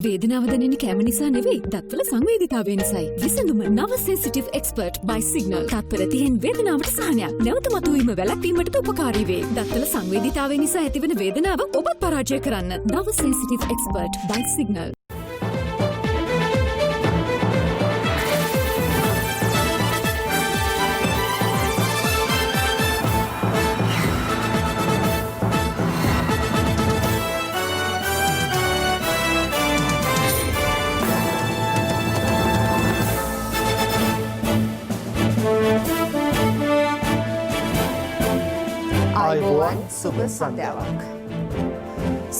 වේදනාව දැනෙන කැම නිසා නෙවෙයි දත්වල සංවේදීතාවය නිසායි. විසඳුම නව සෙන්සිටිව් එක්ස්පර්ට් by සිග්නල්. තත්පර 30න් වේදනාවට සහනයක්. නැවත මතුවීම වැළැක්වීමටද උපකාරී වේ. දත්වල සංවේදීතාවය නිසා ඇතිවන වේදනාව ඔබත් පරාජය කරන්න. නව සෙන්සිටිව් එක්ස්පර්ට් by සිග්නල්. සුබ සන්ධ්‍යාවක්.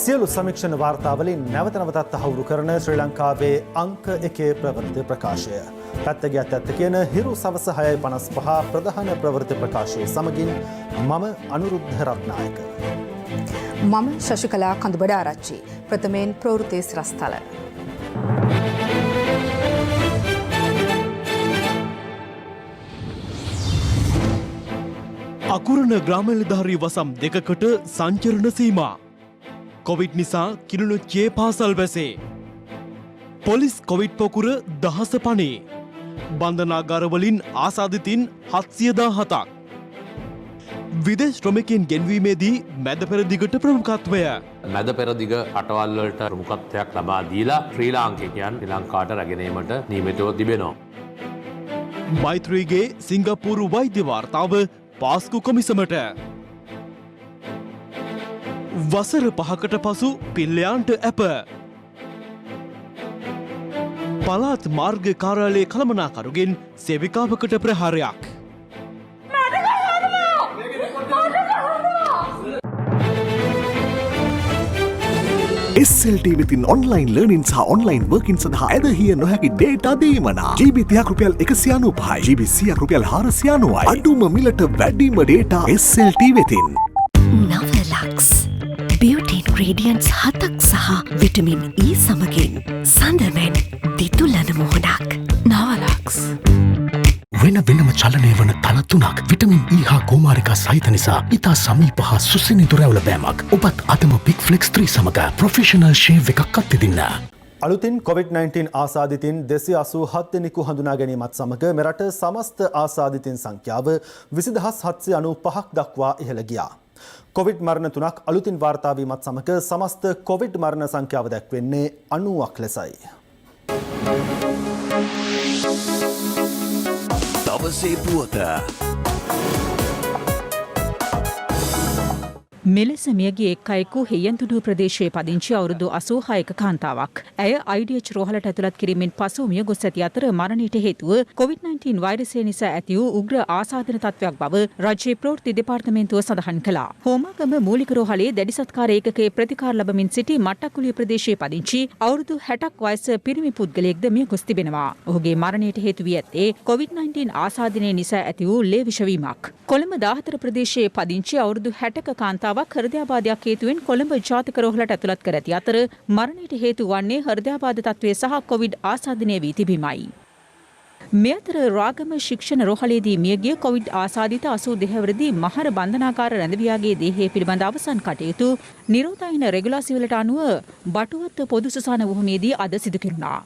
සියලු සමීක්ෂණ වාර්තාවලින් නැවත නැවතත් තහවුරු කරන ශ්‍රී ලංකාවේ අංක 1 ප්‍රවෘත්ති ප්‍රකාශය. පැත්තගියත් ඇත්ත කියන හිරු සවස 6:55 ප්‍රධාන ප්‍රවෘත්ති ප්‍රකාශයේ සමගින් මම අනුරුද්ධ රත්නායක. මම ශශිකලා කඳුබඩ ආරච්චි. ප්‍රථමයෙන් ප්‍රවෘත්ති සිරස්තල. අකුරණ ග්‍රාමනිලධාරී වසම් දෙකකට සංචරණ සීමා. කොවිඩ් නිසා කිරුණොච්චියේ පාසල් වැසේ. Police Covid පොකුර දහස පනේ. බන්ධනාගාරවලින් ආසාදිතින් 717ක්. විදේශ ශ්‍රමිකයන් ගෙන්වීමේදී මැද පෙරදිගට ප්‍රමුඛත්වය. මැද පෙරදිග රටවල් වලට ප්‍රමුඛත්වයක් ලබා දීලා ශ්‍රී ලාංකිකයන් ශ්‍රී ලංකාවට රැගෙන ඒමට නියමිතව තිබෙනවා. මෛත්‍රීගේ සිංගප්පූරු වෛද්‍ය වාර්තාව පාස්කු කොමිසමට. වසර 5කට පසු පිල්ලයන්ට ඇප. පළාත් මාර්ග කාර්යාලයේ කළමනාකරුගෙන් සේවිකාවකට ප්‍රහාරයක්. SLT වෙතින් ඔන්ලයින් ලර්නින් සහ ඔන්ලයින් වර්කින් සඳහා ඇදහිය නොහැකි ඩේටා දීමනා. GB 30ක් රුපියල් 195යි. GB 100ක් රුපියල් 490යි. අඩුම මිලට වැඩිම ඩේටා SLT වෙතින්. නවලක්ස් බියුටි ඉන්ග්‍රීඩියන්ට්ස් 7ක් සහ විටමින් E සමගින් සඳමෙන් දිතුලන මොහොනක්. නවලක්ස් වෙන වෙනම චලනය වන තල 3ක් විටමින් E හා කුමාරිකා සහිත නිසා ඉතා සමීප හා සුසිනිඳු රැවුල බෑමක්. ඔබත් අදම බිග් ෆ්ලෙක්ස් 3 සමග ප්‍රොෆෙෂනල් ෂේව් එකක් අත්විඳින්න. අලුතින් COVID-19 ආසාදිතින් 287 දෙනෙකු හඳුනා ගැනීමත් සමග මෙරට සමස්ත ආසාදිතින් සංඛ්‍යාව 20795ක් දක්වා ඉහළ ගියා. කොවිඩ් මරණ 3ක් අලුතින් වාර්තා වීමත් සමග සමස්ත කොවිඩ් මරණ සංඛ්‍යාව දැක්වෙන්නේ 90ක් ලෙසයි. දවසේ පුවත. මෙලෙස මියගිය එක් අයෙකු හෙයන්තුඩු ප්‍රදේශයේ පදිංචි අවුරුදු 86ක කාන්තාවක්. ඇය IDH රෝහලට ඇතුළත් කිරීමෙන් පසු මිය ගොස් ඇති අතර මරණයට හේතුව COVID-19 වෛරසය නිසා ඇති වූ උග්‍ර ආසාදන තත්ත්වයක් බව රජයේ ප්‍රවෘත්ති දෙපාර්තමේන්තුව සඳහන් කළා. හෝමාගම මූලික රෝහලේ දැඩි සත්කාර ඒකකයේ ප්‍රතිකාර ලබමින් සිටි මට්ටකුලිය ප්‍රදේශයේ පදිංචි අවුරුදු 60ක් වයස පිරිමි පුද්ගලයෙක්ද මිය ගොස් තිබෙනවා. ඔහුගේ මරණයට හේතු වී ඇත්තේ COVID-19 ආසාදනය නිසා ඇති වූ ලේ විෂවීමක්. කොළඹ 14 ප්‍රදේශයේ පදිංචි අවුරුදු 60ක කාන්තාවක් හෘදයාබාධයක් හේතුවෙන් කොළඹ ජාතික රෝහලට ඇතුළත් කර ඇති අතර මරණයට හේතු වන්නේ හෘදයාබාධ තත්ත්වය සහ කොවිඩ් ආසාදනය වී තිබීමයි. මේ අතර රාගම ශික්ෂණ රෝහලේදී මියගිය කොවිඩ් ආසාදිත 82 වරදී මහර බන්ධනාගාර රැඳවියාගේ දේහය පිළිබඳ අවසන් කටයුතු නිරෝධායන රෙගුලාසි වලට අනුව බටුවත් පොදු සුසාන භූමියේදී අද සිදු කෙරුණා.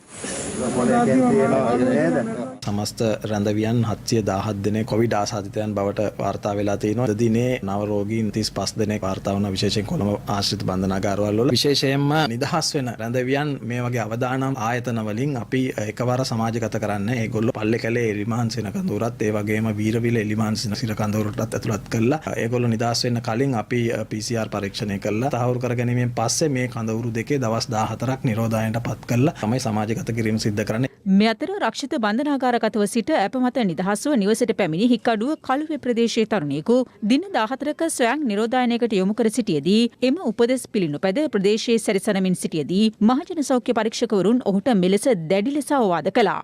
සමස්ත රැඳවියන් 717 දෙනෙක් කොවිඩ් ආසාදිතයන් බවට වාර්තා වෙලා තිනවා. අද දිනේ නව රෝගීන් 35 දෙනෙක් වාර්තා වුණා. විශේෂයෙන් කොළඹ ආශ්‍රිත බන්ධනාගාරවල වල විශේෂයෙන්ම නිදහස් වෙන රැඳවියන් මේ වගේ අවදානම් ආයතන වලින් අපි එකවර සමාජගත කරන්නේ. ඒගොල්ලෝ පල්ලේකැලේ එලිමහන් සින කඳවුරත් ඒ වගේම වීරවිල එලිමහන් සින කඳවුරටත් ඇතුළත් කළා. ඒගොල්ලෝ නිදහස් වෙන්න කලින් අපි PCR පරීක්ෂණය කළා. තහවුරු කර ගැනීමෙන් පස්සේ මේ කඳවුරු දෙකේ දවස් 14ක් නිරෝධායනට පත් කළා. තමයි සමාජගත කිරීම සිද්ධ කරන්නේ. මේ අතර රක්ෂිත බන්ධනාගාරගතව සිට අප මත නිදහස්ව නිවසට පැමිණි හික්කඩුව කළුවේ ප්‍රදේශයේ තරුණියෙකු දින 14ක ස්වයං නිරෝධායනයකට යොමු කර සිටියේදී එම උපදෙස් පිළිනොපැද ප්‍රදේශයේ සැරිසරමින් සිටියේදී මහජන සෞඛ්‍ය පරීක්ෂකවරුන් ඔහුට මෙලෙස දැඩි ලෙස අවවාද කළා.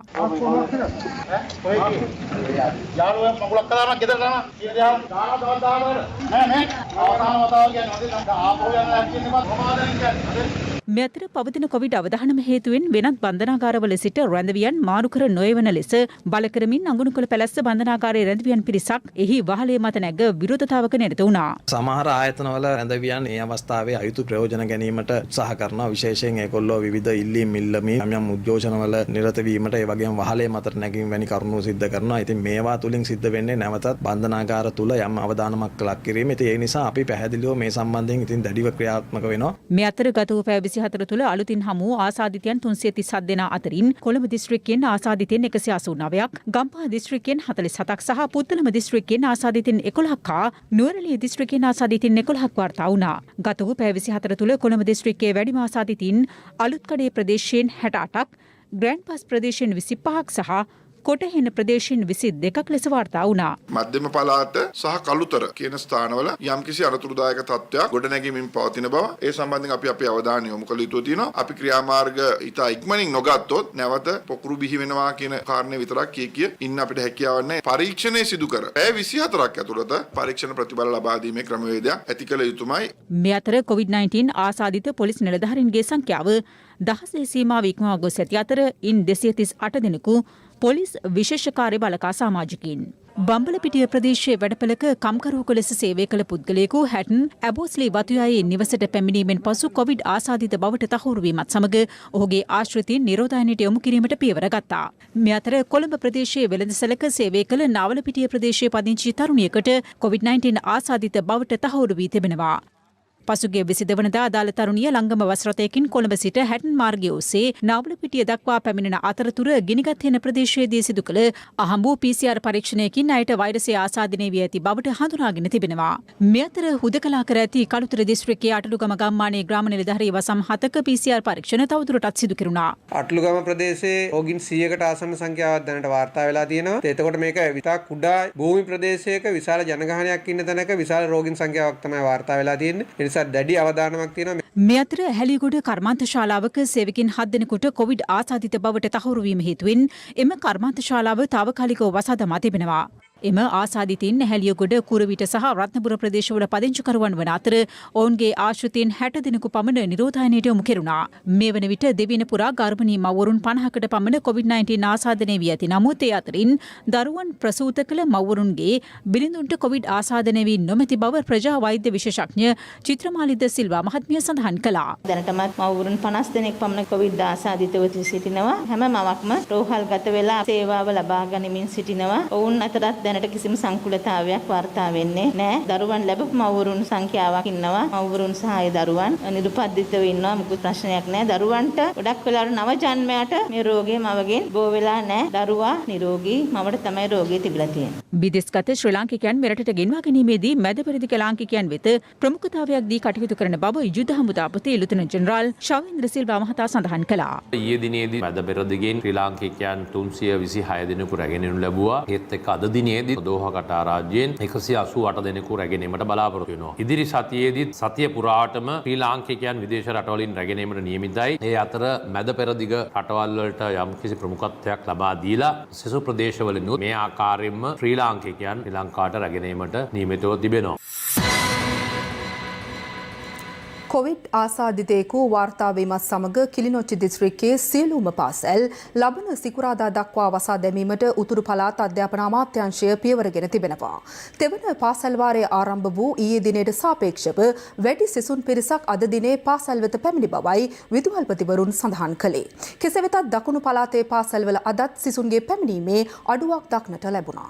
මේ අතර පවතින කොවිඩ් අවධානම හේතුවෙන් වෙනත් බන්ධනාගාරවල සිට රැඳවියන් මාරු කර නොයවන ලෙස බල කරමින් අඟුණුකල පැලැස්ස බන්ධනාගාරයේ රැඳවියන් පිරිසක් එහි වහලේ මත නැග විරෝධතාවක නිරත වුණා. සමහර ආයතනවල රැඳවියන් ඒ අවස්ථාවේ අයුතු ප්‍රයෝජන ගැනීමට උත්සාහ කරනවා. විශේෂයෙන් ඒගොල්ලෝ විවිධ ඉල්ලීම් ඉල්ලමින් යම් උද්ඝෝෂණවල නිරත වීමට ඒ වගේම වහලේ මතට නැගීම වැනි කරුණු සිද්ධ කරනවා. ඉතින් මේවා තුලින් සිද්ධ වෙන්නේ නැවතත් බන්ධනාගාර තුල යම් අවදානමක් ලක් කිරීම. ඉතින් ඒ නිසා අපි පැහැදිලිව මේ සම්බන්ධයෙන් ඉතින් දැඩිව ක්‍රියාත්මක වෙනවා. මේ අතර ගත වූ පැය 24 තුළ අලුතින් හමු වූ ආසාදිතයන් 337 දෙනා අතරින් කොළඹ දිස්ත්‍රික්කයෙන් ආසාදිතයන් 189ක්, ගම්පහ දිස්ත්‍රික්කයෙන් 47ක් සහ පුත්තලම දිස්ත්‍රික්කයෙන් ආසාදිතයන් 11ක් හා නුවරඑළිය දිස්ත්‍රික්කයෙන් ආසාදිතයන් 11ක් වාර්තා වුණා. ගත වූ පැය 24 තුළ කොළඹ දිස්ත්‍රික්කයේ වැඩිම ආසාදිතයින් අලුත්කඩේ ප්‍රදේශයෙන් 68ක්, ග්‍රෑන්ඩ් පාස් ප්‍රදේශයෙන් 25ක් සහ කොටහෙන ප්‍රදේශයෙන් 22ක් ලෙස වාර්තා වුණා. මධ්‍යම පළාත සහ කළුතර කියන ස්ථානවල යම්කිසි අනතුරුදායක තත්ත්වයක් ගොඩනැගීමෙන් පවතින බව ඒ සම්බන්ධයෙන් අපි අපේ අවධානය යොමු කළ යුතු තියෙනවා. අපි ක්‍රියාමාර්ග ඉතා ඉක්මනින් නොගත්තොත් නැවත පොකුරු බිහි වෙනවා කියන කාරණේ විතරක් කිය ඉන්න අපිට හැකියාවක් නැහැ. පරීක්ෂණය සිදු කර පැය 24ක් ඇතුළත පරීක්ෂණ ප්‍රතිඵල ලබා දීමේ ක්‍රමවේදයක් ඇති කළ යුතුමයි. මේ අතර COVID-19 ආසාදිත පොලිස් නිලධාරීන්ගේ සංඛ්‍යාව 1000 සීමාව ඉක්මවා ගොස් ඇති අතර ඉන් 238 දෙනෙකු පොලිස් විශේෂ කාර්ය බළකා සමාජිකයින්. බම්බලපිටිය ප්‍රදේශයේ වැඩපළක කම්කරුවෙකු ලෙස සේවය කළ පුද්ගලයෙකු හැටන් ඇබෝස්ලි වතුයායේ නිවසට පැමිණීමෙන් පසු කොවිඩ් ආසාදිත බවට තහවුරු වීමත් සමග ඔහුගේ ආශ්‍රිතයින් නිරෝධායනයට යොමු කිරීමට පියවර ගත්තා. මේ අතර කොළඹ ප්‍රදේශයේ වෙළඳසැලක සේවය කළ නාවලපිටිය ප්‍රදේශයේ පදිංචි තරුණියකට COVID-19 ආසාදිත බවට තහවුරු වී තිබෙනවා. පසුගිය 22 වනදා අදාළ තරුණිය ලංගම බස් රථයකින් කොළඹ සිට හැටන් මාර්ගය ඔස්සේ නාවලපිටිය දක්වා පැමිණෙන අතරතුර ගිනිගත් හෙන ප්‍රදේශයේදී සිදු කළ අහඹු PCR පරීක්ෂණයකින් අයට වෛරසය ආසාදනය වී ඇති බවට හඳුනාගෙන තිබෙනවා. මේ අතර හුදකලා කර ඇති කළුතර දිස්ත්‍රික්කයේ අටලුගම ගම්මානයේ ග්‍රාම නිලධාරී වසම් 7ක PCR පරීක්ෂණ තවදුරටත් සිදු කෙරුණා. අටලුගම ප්‍රදේශයේ රෝගීන් 100කට ආසන්න සංඛ්‍යාවක් දැනට වාර්තා වෙලා තියෙනවා. එතකොට මේක විතා කුඩා භූමි ප්‍රදේශයක විශාල ජනගහනයක් ඉන්න තැනක විශාල රෝගීන් සංඛ්‍යාවක් තමයි වාර්තා වෙලා තියෙන්නේ. දැඩි අවධානමක් තියෙනවා. මේ අතර හැලියගොඩ කර්මාන්ත ශාලාවක සේවකින් 7 දෙනෙකුට කොවිඩ් ආසාදිත බවට තහවුරු වීම හේතුවෙන් එම කර්මාන්ත ශාලාව తాවකාලිකව වසා දමා තිබෙනවා. එම ආසාදිතයින් හැලියගොඩ කුරවිට සහ රත්නපුර ප්‍රදේශවල පදිංචිකරුවන් වන අතර ඔවුන්ගේ ආශ්‍රිතයින් 60 දෙනෙකු පමණ නිරෝධායනයට යොමු කෙරුණා. මේ වන විට දෙවියන පුරා ගර්භණී මව්වරුන් 50කට පමණ COVID-19 ආසාදනය වී ඇති නමුත් ඒ අතරින් දරුවන් ප්‍රසූත කළ මව්වරුන්ගේ බිරිඳුන්ට කොවිඩ් ආසාදනය වී නොමැති බව ප්‍රජා වෛද්‍ය විශේෂඥ චිත්‍රමාලිද සිල්වා මහත්මිය සඳහන් කළා. දැනටමත් මව්වරුන් 50 දෙනෙක් පමණ කොවිඩ් ආසාදිතව සිටිනවා. හැම මවක්ම රෝහල්ගත වෙලා සේවාව ලබා ගනිමින් සිටිනවා. ඔවුන් අතරත් දැනට කිසිම සංකුලතාවයක් වාර්තා වෙන්නේ නැහැ. දරුවන් ලැබපු මව්වරුන් සංඛ්‍යාවක් ඉන්නවා. මව්වරුන් සහ ඒ දරුවන් නිරුපද්දිතව ඉන්නවා. මුකුත් ප්‍රශ්නයක් නැහැ. දරුවන්ට ගොඩක් වෙලාවට නව ජන්මයට මේ රෝගය මවගෙන් බෝ වෙලා නැහැ. දරුවා නිරෝගී මවට තමයි රෝගය තිබිලා තියෙන්නේ. විදේශගත ශ්‍රී ලාංකිකයන් මෙරටට ගෙන්වා ගැනීමේදී මැද පෙරදිග ලාංකිකයන් වෙත ප්‍රමුඛතාවයක් දී කටයුතු කරන බව යුද හමුදාපති ලුතනන්ට් ජෙනරාල් ශවේන්ද්‍ර සිල්වා මහතා සඳහන් කළා. ඊයේ දිනේදී මැද පෙරදිගෙන් ශ්‍රී ලාංකිකයන් 326 දෙනෙකු රැගෙනු ලැබුවා. ඒත් එක්ක අද දිනේදී දෝහා කටාර් රාජ්‍යයෙන් 188 දෙනෙකු රැගෙනීමට බලාපොරොත්තු වෙනවා. ඉදිරි සතියේදී සතිය පුරාටම ශ්‍රී ලාංකිකයන් විදේශ රටවලින් රැගෙනීමට නියමිතයි. ඒ අතර මැද පෙරදිග රටවල් වලට යම්කිසි ප්‍රමුඛත්වයක් ලබා දීලා සෙසු ප්‍රදේශවලිනුත් මේ ආකාරයෙන්ම ශ්‍රී ලාංකිකයන් ශ්‍රී ලංකාවට රැගෙනීමට නියමිතව තිබෙනවා. කොවිඩ් ආසාදිතයෙකු වාර්තා වීමත් සමග කිලිනොච්චි දිස්ත්‍රික්කයේ සියලුම පාසල් ලබන සිකුරාදා දක්වා වසා දැමීමට උතුරු පළාත් අධ්‍යාපන අමාත්‍යාංශය පියවරගෙන තිබෙනවා. තෙවන පාසල් වාරය ආරම්භ වූ ඊයේ දිනයට සාපේක්ෂව වැඩි සිසුන් පිරිසක් අද දිනේ පාසල් වෙත පැමිණි බවයි විදුහල්පතිවරුන් සඳහන් කළේ. කෙසේ වෙතත් දකුණු පළාතේ පාසල්වල අදත් සිසුන්ගේ පැමිණීමේ අඩුවක් දක්නට ලැබුණා.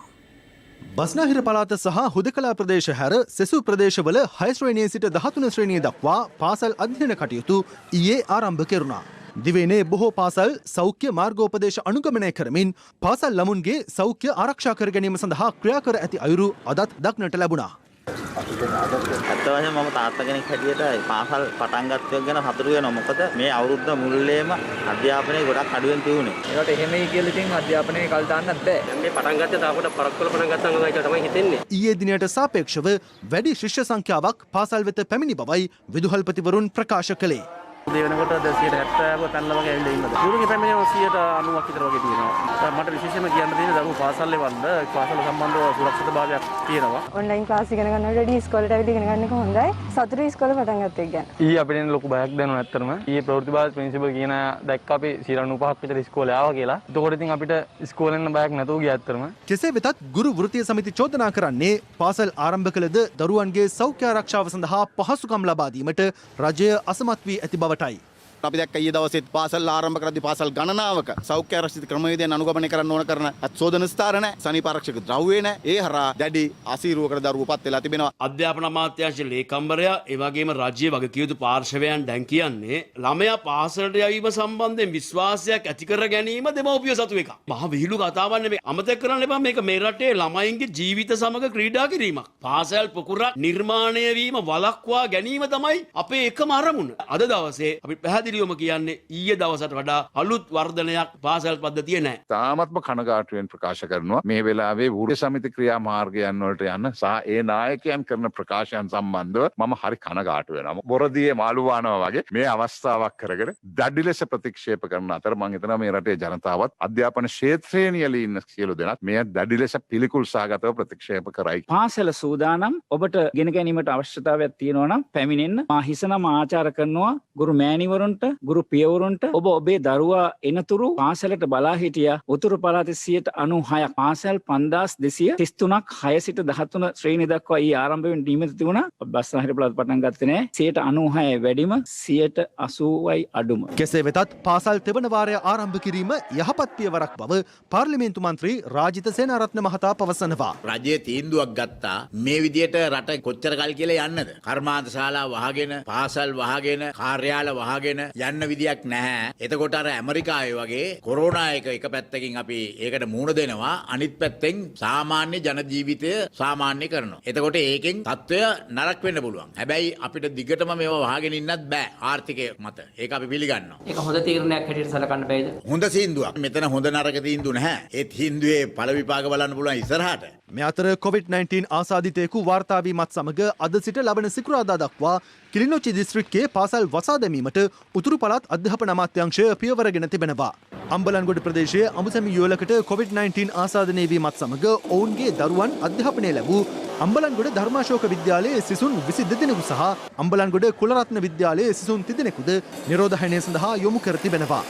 බස්නාහිර පළාත සහ හුදකලා ප්‍රදේශ හැර සෙසු ප්‍රදේශවල 6 ශ්‍රේණියේ සිට 13 ශ්‍රේණිය දක්වා පාසල් අධ්‍යයන කටයුතු ඊයේ ආරම්භ කෙරුණා. දිවයිනේ බොහෝ පාසල් සෞඛ්‍ය මාර්ගෝපදේශ අනුගමනය කරමින් පාසල් ළමුන්ගේ සෞඛ්‍ය ආරක්ෂා කර ගැනීම සඳහා ක්‍රියා කර ඇති අයුරු අදත් දක්නට ලැබුණා. ඇත්ත වශයෙන්ම මම තාත්තා කෙනෙක් හැටියට පාසල් පටන් ගත්තේ ගැන සතුටු වෙනවා. මොකද මේ අවුරුද්ද මුල්ලේම අධ්‍යාපනයේ ගොඩක් අඩුවෙන් තියුණේ. ඒකට එහෙමයි කියලා ඉතින් අධ්‍යාපනයේ කල් දාන්නත් බෑ. දැන් මේ පටන් ගත්තේ තාපොට පරක්කල පටන් ගත්තා නම් ඒක තමයි හිතෙන්නේ. ඊයේ දිනයට සාපේක්ෂව වැඩි ශිෂ්‍ය සංඛ්‍යාවක් පාසල් වෙත පැමිණි බවයි විදුහල්පතිවරුන් ප්‍රකාශ කළේ. උදේ වෙනකොට 270ක පැනලා වගේ ඇවිල්ලා ඉන්නද. ගුරුගේ පැමිණීම 90ක් විතර වගේ තියෙනවා. මට විශේෂයෙන්ම කියන්න තියෙන්නේ දරුවෝ පාසල් ලෙවන්න පාසල සම්බන්ධව සුරක්ෂිතභාවයක් තියෙනවා. ඔන්ලයින් ක්ලාස් ඉගෙන ගන්නකොට වැඩි ඉස්කෝලේට ඇවිල්ලා ඉගෙන ගන්න එක හොඳයි. සතුටුයි ඉස්කෝලේ පටන් ගත්ත එක ගැන. ඊයේ අපිට ලොකු බයක් දැනුණා ඇත්තටම. ඊයේ ප්‍රවෘත්තිභාග ප්‍රින්සිපල් කියන දැක්ක අපි 95ක් විතර ඉස්කෝලේ ආවා කියලා. එතකොට ඉතින් අපිට ඉස්කෝලෙන් බයක් නැතුව ගියා ඇත්තටම. කෙසේ වෙතත් ගුරු වෘත්තීය සමිති චෝදනා කරන්නේ පාසල් ආරම්භ කළද දරුවන්ගේ සෞඛ්‍ය ආරක්ෂාව සඳහා පහසුකම් ලබා දීමට රජය අසමත් වී ඇති බවටයි. අපි දැක්ක ඊයේ දවසේත් පාසල් ආරම්භ කරද්දී පාසල් ගණනාවක සෞඛ්‍ය ආරක්ෂිත ක්‍රමවේදයන් අනුගමනය කරන්න ඕන කරන අත්සෝදන ස්ථාර නැහැ, සනීප ආරක්ෂක ද්‍රව්‍ය නැහැ. ඒ හරහා දැඩි අසීරුවකට දරුවෝ පත් වෙලා තිබෙනවා. අධ්‍යාපන අමාත්‍යාංශ ලේකම්වරයා ඒ වගේම රාජ්‍ය වගකීම් යුතු පාර්ශවයන් දැන් කියන්නේ ළමයා පාසලට යවීම සම්බන්ධයෙන් විශ්වාසයක් ඇති කර ගැනීම දෙමව්පිය සතු එක. මහ විහිළු කතාවක් නෙමෙයි. අමතක කරන්න එපා මේක මේ රටේ ළමයින්ගේ ජීවිත සමග ක්‍රීඩා කිරීමක්. පාසල් පොකුරක් නිර්මාණය වීම වළක්වා ගැනීම තමයි අපේ එකම අරමුණ. අද දවසේ අපි පැහැදිලිවම කියන්නේ ඊයේ දවසට වඩා අලුත් වර්ධනයක් පාසල් පද්ධතියේ නැහැ. තාමත්ම කනගාටුවෙන් ප්‍රකාශ කරනවා මේ වෙලාවේ වෘත්තීය සමිති ක්‍රියාමාර්ගයන් වලට යන සහ ඒ නායකයන් කරන ප්‍රකාශයන් සම්බන්ධව මම හරි කනගාටු වෙනවා. බොරදියේ මාළු වානවා වගේ මේ අවස්ථාවක් කරගෙන දැඩි ලෙස ප්‍රතික්ෂේප කරන අතර මම හිතනවා මේ රටේ ජනතාවත් අධ්‍යාපන ක්ෂේත්‍රයේ නියැලී ඉන්න සියලු දෙනාත් මේ දැඩි ලෙස පිළිකුල් සහගතව ප්‍රතික්ෂේප කරයි. පාසල සූදානම් ඔබට ගෙන ගැනීමට අවශ්‍යතාවයක් තියෙනවා නම් පැමිණෙන්න. මා හිසනම ආචාර කරනවා ගුරු මෑණිවරුන්ට ගුරු පියවරුන්ට ඔබ ඔබේ දරුවා එනතුරු පාසලට බලා හිටියා. උතුරු පළාතේ 96ක් පාසල් 5233ක් 6 සිට 13 ශ්‍රේණිය දක්වා ඊ ආරම්භ වෙන නියමිත තිබුණා. බස්සාහිර පළාත පටන් ගත්තේ නැහැ. 96 වැඩිම 80යි අඩුම. කෙසේ වෙතත් පාසල් තෙවන වාරය ආරම්භ කිරීම යහපත් පියවරක් බව පාර්ලිමේන්තු මන්ත්‍රී රාජිත සේනාරත්න මහතා පවසනවා. රජයේ තීන්දුවක් ගත්තා මේ විදියට රට කොච්චර කල් කියලා යන්නද? කර්මාන්ත ශාලා වහගෙන, පාසල් වහගෙන, කාර්යාල වහගෙන යන්න විදියක් නැහැ. එතකොට අර ඇමරිකාවේ වගේ කොරෝනා එක පැත්තකින් අපි ඒකට මුහුණ දෙනවා, අනිත් පැත්තෙන් සාමාන්‍ය ජන ජීවිතය සාමාන්‍ය කරනවා. එතකොට ඒකෙන් තත්ත්වය නරක වෙන්න පුළුවන්. හැබැයි අපිට දිගටම මේවා වහගෙන ඉන්නත් බෑ ආර්ථිකය මත. ඒක අපි පිළිගන්නවා. ඒක හොඳ තීරණයක් හැටියට සලකන්න බෑද? හොඳ තීන්දුවක්. මෙතන හොඳ නරක තීන්දුව නැහැ. ඒ තීන්දුවේ ඵල විපාක බලන්න පුළුවන් ඉස්සරහට. මේ අතර COVID-19 ආසාදිතයෙකු වාර්තා වීමත් සමග අද සිට ලබන සිකුරාදා දක්වා කිලිනොච්චි දිස්ත්‍රික්කයේ පාසල් වසා දැමීමට උතුරු පළාත් අධ්‍යාපන අමාත්‍යාංශය පියවරගෙන තිබෙනවා. අම්බලන්ගොඩ ප්‍රදේශයේ අමුසැමි යුවලකට COVID-19 ආසාදනය වීමත් සමග ඔවුන්ගේ දරුවන් අධ්‍යාපනය ලැබූ අම්බලන්ගොඩ ධර්මාශෝක විද්‍යාලයේ සිසුන් 22 දෙනෙකු සහ අම්බලන්ගොඩ කුලරත්න විද්‍යාලයේ සිසුන් 30 දෙනෙකුද නිරෝධායනය සඳහා යොමු කර තිබෙනවා.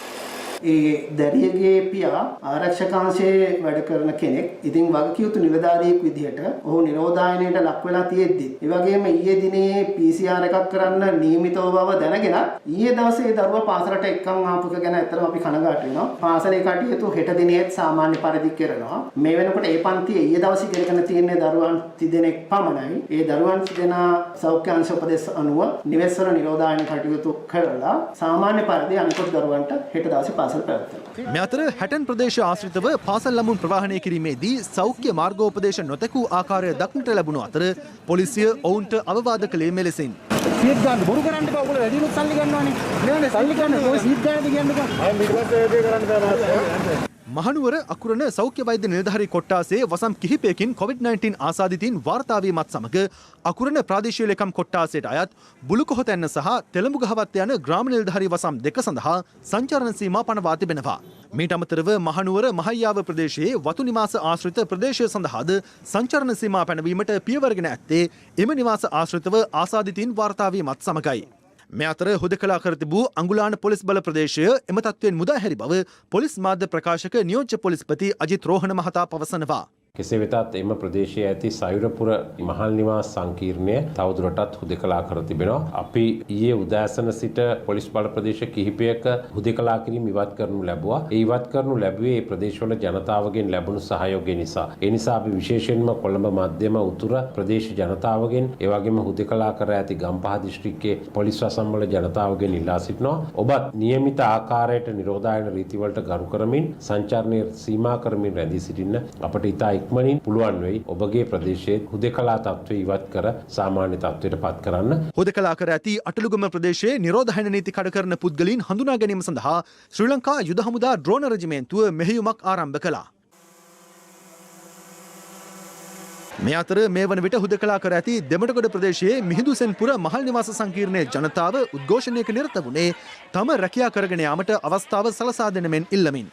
ඒ දැරියගේ පියා ආරක්ෂකාංශයේ වැඩ කරන කෙනෙක්. ඉතින් වගකියුතු නිලධාරියෙක් විදිහට ඔහු නිරෝධායනයට ලක් වෙලා තියෙද්දි ඒ වගේම ඊයේ දිනේ PCR එකක් කරන්න නියමිතව බව දැනගෙන ඊයේ දවසේ දරුවා පාසලට එක්කන් ආපු එක ගැන ඇත්තටම අපි කනගාටු වෙනවා. පාසලේ කටයුතු හෙට දිනේත් සාමාන්‍ය පරිදි කරනවා. මේ වෙනකොට ඒ පන්තියේ ඊයේ දවසේ ඉගෙනගෙන තියෙන දරුවන් 30 දෙනෙක් පමණයි. ඒ දරුවන් 30 දෙනා සෞඛ්‍ය අංශ උපදෙස් අනුව නිවෙස්වල නිරෝධායන කටයුතු කරලා සාමාන්‍ය පරිදි අනිකුත් දරුවන්ට හෙට දවසේ මේ අතර හැටන් ප්‍රදේශ ආශ්‍රිතව පාසල් ළමුන් ප්‍රවාහනය කිරීමේදී සෞඛ්‍ය මාර්ගෝපදේශ නොතැකූ ආකාරය දක්නට ලැබුණු අතර පොලිසිය ඔවුන්ට අවවාද කළේ මෙලෙසින්. සීට් ගන්න බොරු කරන්න එපා. ඔයගොල්ලෝ වැඩිලුත් සල්ලි ගන්නවානේ. නේද? සල්ලි ගන්න. ඔය සීට් ගන්නද කියන්නකෝ. මම ඊට පස්සේ වැඩේ කරන්න බෑ. මහනුවර අකුරණ සෞඛ්‍ය වෛද්‍ය නිලධාරී කොට්ටාසේ වසම් කිහිපයකින් COVID-19 ආසාදිතයින් වාර්තා වීමත් සමග අකුරණ ප්‍රාදේශීය ලේකම් කොට්ටාසයට අයත් බුලුකොහොතැන්න සහ තෙලඹු ගහවත්ත යන ග්‍රාම නිලධාරී වසම් දෙක සඳහා සංචාරන සීමා පනවා තිබෙනවා. මීට අමතරව මහනුවර මහයාව ප්‍රදේශයේ වතු නිවාස ආශ්‍රිත ප්‍රදේශය සඳහාද සංචාරන සීමා පැනවීමට පියවරගෙන ඇත්තේ එම නිවාස ආශ්‍රිතව ආසාදිතයින් වාර්තා වීමත් සමගයි. මේ අතර හුදකලා කර තිබූ අඟුලාන පොලිස් බල ප්‍රදේශය එම තත්ත්වයෙන් මුදා හැරි බව පොලිස් මාධ්‍ය ප්‍රකාශක නියෝජ්‍ය පොලිස්පති අජිත් රෝහණ මහතා පවසනවා. කෙසේ වෙතත් එම ප්‍රදේශයේ ඇති සයුරපුර මහල් නිවාස සංකීර්ණය තවදුරටත් හුදකලා කර තිබෙනවා. අපි ඊයේ උදෑසන සිට පොලිස් බල ප්‍රදේශ කිහිපයක හුදකලා කිරීම ඉවත් කරනු ලැබුවා. ඒ ඉවත් කරනු ලැබුවේ මේ ප්‍රදේශවල ජනතාවගෙන් ලැබුණු සහයෝගය නිසා. ඒ නිසා අපි විශේෂයෙන්ම කොළඹ මධ්‍යම උතුර ප්‍රදේශ ජනතාවගෙන් ඒ වගේම හුදකලා කර ඇති ගම්පහ දිස්ත්‍රික්කයේ පොලිස් වසම් වල ජනතාවගෙන් ඉල්ලා සිටිනවා. ඔබත් නියමිත ආකාරයට නිරෝධායන රීතිවලට ගරු කරමින් සංචාරණය සීමා කරමින් රැඳී සිටින්න අපට ඉතා ඉක්මනින් පුළුවන් වෙයි ඔබගේ ප්‍රදේශයේ හුදකලා තත්ත්වය ඉවත් කර සාමාන්‍ය තත්ත්වයට පත් කරන්න. හුදකලා කර ඇති අටලුගම ප්‍රදේශයේ නිරෝධායන නීති කඩ කරන පුද්ගලයන් හඳුනා ගැනීම සඳහා ශ්‍රී ලංකා යුද හමුදා ඩ්‍රෝන රෙජිමේන්තුව මෙහෙයුමක් ආරම්භ කළා. මේ අතර මේ වන විට හුදකලා කර ඇති දෙමටගොඩ ප්‍රදේශයේ මිහිඳුසෙන්පුර මහල් නිවාස සංකීර්ණයේ ජනතාව උද්ඝෝෂණයක නිරත වුණේ තම රැකියා කරගෙන යාමට අවස්ථාව සලසා දෙන මෙන් ඉල්ලමින්.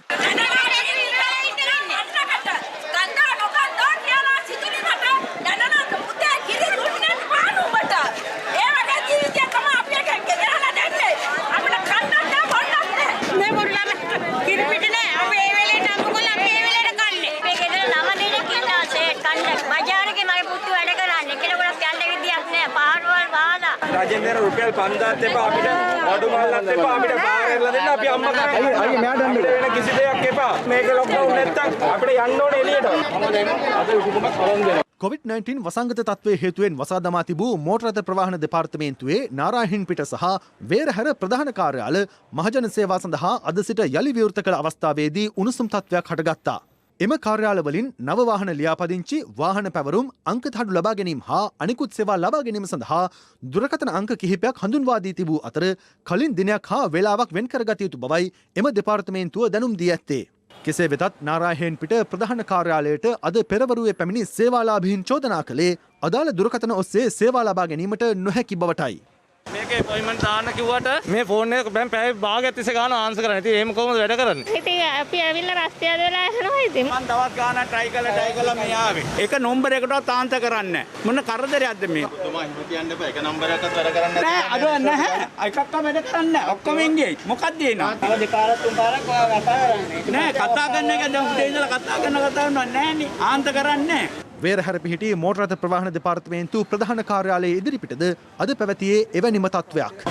රජෙන්දර රුපියල් 5000ක් එපා අපිට වඩු මල්ලත් එපා අපිට බාර් එරලා දෙන්න අපි අම්මා කරන්නේ වෙන කිසි දෙයක් එපා මේක ලොක්ඩවුන් නැත්තම් අපිට යන්න ඕනේ එළියට අද උකුමක් කලන් දෙනවා. COVID-19 වසංගත තත්ත්වයේ හේතුවෙන් වසා දමා තිබූ මෝටර රථ ප්‍රවාහන දෙපාර්තමේන්තුවේ නාරායන්පිට සහ වේරහැර ප්‍රධාන කාර්යාල මහජන සේවා සඳහා අද සිට යලි විවෘත කළ අවස්ථාවේදී උණුසුම් තත්ත්වයක් හටගත්තා. එම කාර්යාලවලින් නව වාහන ලියාපදිංචි වාහන පැවරුම් අංක තහඩු ලබා ගැනීම හා අනිකුත් සේවා ලබා ගැනීම සඳහා දුරකථන අංක කිහිපයක් හඳුන්වා දී තිබූ අතර කලින් දිනයක් හා වේලාවක් වෙන් කරගත යුතු බවයි එම දෙපාර්තමේන්තුව දැනුම් දී ඇත්තේ. කෙසේ වෙතත් නාරායන්පිට ප්‍රධාන කාර්යාලයට අද පෙරවරුවේ පැමිණි සේවාලාභීන් චෝදනා කළේ අදාළ දුරකථන ඔස්සේ සේවා ලබා ගැනීමට නොහැකි බවටයි. මේකේ අපොයින්ට්මන්ට් දාන්න කිව්වට මේ ෆෝන් එක බෑන් පැය භාගයක් තිස්සේ ගන්න ආන්සර් කරන්නේ. ඉතින් එහෙම කොහොමද වැඩ කරන්නේ? ඉතින් අපි ඇවිල්ලා රස්තිය දෙලා යනවා ඉතින්. මම තවත් ගානක් try කළා මේ ආවේ. ඒක නම්බර් එකටවත් ආන්සර් කරන්නේ නැහැ. මොන කරදරයක්ද මේ? ඔබතුමා හිම කියන්න එපා. එක නම්බරයක්වත් වැඩ කරන්නේ නැහැ. නෑ අද නැහැ. එකක්වත් වැඩ කරන්නේ නැහැ. ඔක්කොම එංගේජ්. මොකක්ද ඒ නම? තව දෙපාරක් තුන් පාරක් කතා කරන්නේ. නෑ කතා කරන එක දැන් උදේ ඉඳලා කතා කරනවා නෑනේ. ආන්සර් කරන්නේ නැහැ. වේරහැර පිහිටි මෝටර රථ ප්‍රවාහන දෙපාර්තමේන්තු ප්‍රධාන කාර්යාලයේ ඉදිරිපිටද අද පැවතියේ එවැනිම තත්ත්වයක්.